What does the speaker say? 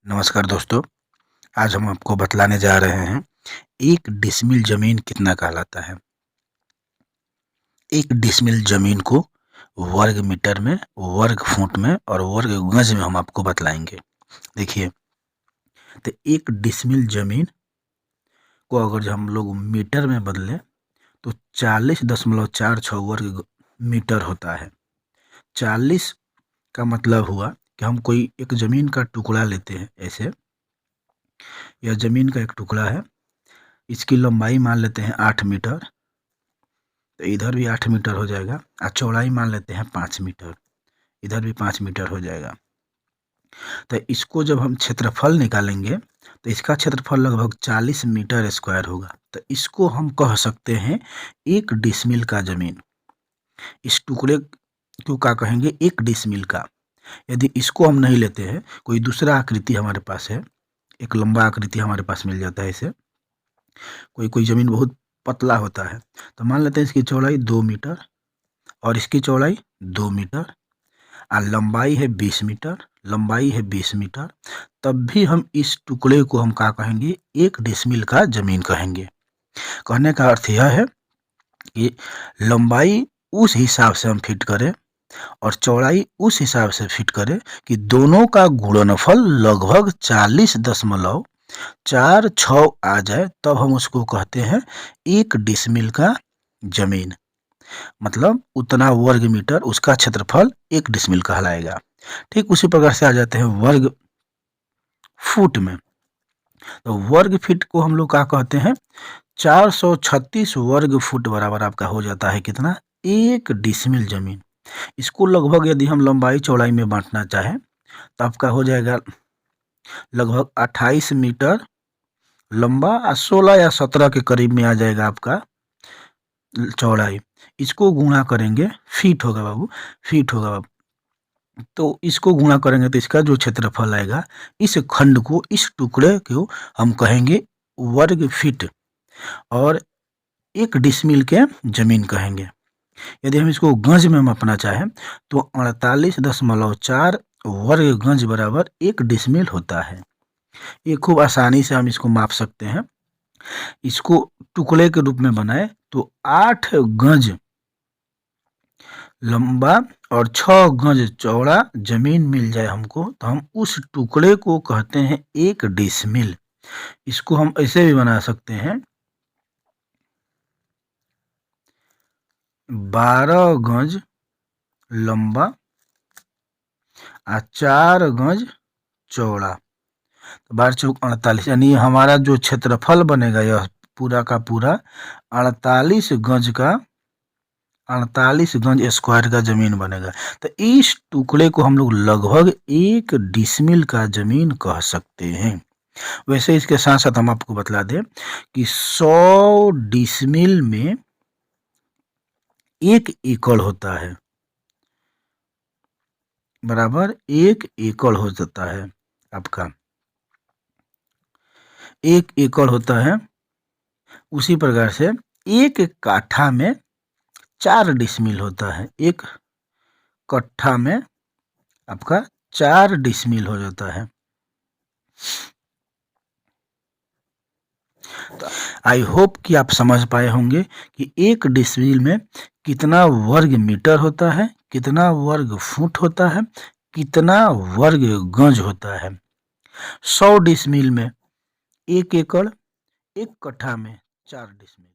नमस्कार दोस्तों। आज हम आपको बतलाने जा रहे हैं एक डिसमिल जमीन कितना कहलाता है। एक डिसमिल जमीन को वर्ग मीटर में, वर्ग फुट में और वर्ग गज में हम आपको बतलाएंगे। देखिए, तो एक डिसमिल जमीन को अगर हम लोग मीटर में बदलें तो 40.46 वर्ग मीटर होता है। 40 का मतलब हुआ कि हम कोई एक जमीन का टुकड़ा लेते हैं। ऐसे यह जमीन का एक टुकड़ा है, इसकी लंबाई मान लेते हैं 8 मीटर, तो इधर भी 8 मीटर हो जाएगा। और चौड़ाई मान लेते हैं 5 मीटर, इधर भी 5 मीटर हो जाएगा। तो इसको जब हम क्षेत्रफल निकालेंगे तो इसका क्षेत्रफल लगभग 40 मीटर स्क्वायर होगा। तो इसको हम कह सकते हैं एक डिसमिल का जमीन। इस टुकड़े को क्या कहेंगे? एक डिसमिल का। यदि इसको हम नहीं लेते हैं, कोई दूसरा आकृति हमारे पास है, एक लंबा आकृति हमारे पास मिल जाता है। इसे कोई कोई जमीन बहुत पतला होता है, तो मान लेते हैं इसकी चौड़ाई 2 मीटर और इसकी चौड़ाई 2 मीटर और लंबाई है 20 मीटर, लंबाई है 20 मीटर, तब भी हम इस टुकड़े को हम क्या कहेंगे? एक डिसमिल का जमीन कहेंगे। कहने का अर्थ यह है कि लंबाई उस हिसाब से हम फिट करें और चौड़ाई उस हिसाब से फिट करें कि दोनों का गुणनफल लगभग 40.46 आ जाए, तब हम उसको कहते हैं एक डिसमिल का जमीन। मतलब उतना वर्ग मीटर, उसका क्षेत्रफल एक डिसमिल कहलाएगा। ठीक उसी प्रकार से आ जाते हैं वर्ग फुट में। तो वर्ग फीट को हम लोग क्या कहते हैं? 436 वर्ग फुट बराबर आपका हो जाता है कितना? एक डिसमिल जमीन। इसको लगभग यदि हम लंबाई चौड़ाई में बांटना चाहें तो आपका हो जाएगा लगभग 28 मीटर लंबा और 16 या 17 के करीब में आ जाएगा आपका चौड़ाई। इसको गुणा करेंगे, फीट होगा बाबू, फीट होगा बाबू। तो इसको गुणा करेंगे तो इसका जो क्षेत्रफल आएगा, इस खंड को, इस टुकड़े को हम कहेंगे वर्ग फीट और एक डिसमिल के जमीन कहेंगे। यदि हम इसको गज में मापना चाहें तो 48.4 वर्ग गज बराबर एक डिसमिल होता है। ये खूब आसानी से हम इसको माप सकते हैं। इसको टुकड़े के रूप में बनाए तो 8 गज लंबा और 6 गज चौड़ा जमीन मिल जाए हमको, तो हम उस टुकड़े को कहते हैं एक डिसमिल। इसको हम ऐसे भी बना सकते हैं, 12 गज लंबा और 4 गज चौड़ा, तो 12 चौक 48, यानी हमारा जो क्षेत्रफल बनेगा यह पूरा का पूरा 48 गज का, 48 गज स्क्वायर का जमीन बनेगा। तो इस टुकड़े को हम लोग लगभग एक डिसमिल का जमीन कह सकते हैं। वैसे इसके साथ साथ हम आपको बतला दें कि 100 डिसमिल में 1 एकड़ होता है, बराबर 1 एकड़ हो जाता है आपका, 1 एकड़ होता है। उसी प्रकार से 1 काठा में 4 डिसमिल होता है, 1 कट्ठा में आपका 4 डिसमिल हो जाता है। तो आई होप कि आप समझ पाए होंगे कि एक डिसमिल में कितना वर्ग मीटर होता है, कितना वर्ग फुट होता है, कितना वर्ग गज होता है। 100 डिसमिल में 1 एकड़, 1 कट्ठा में 4 डिसमिल।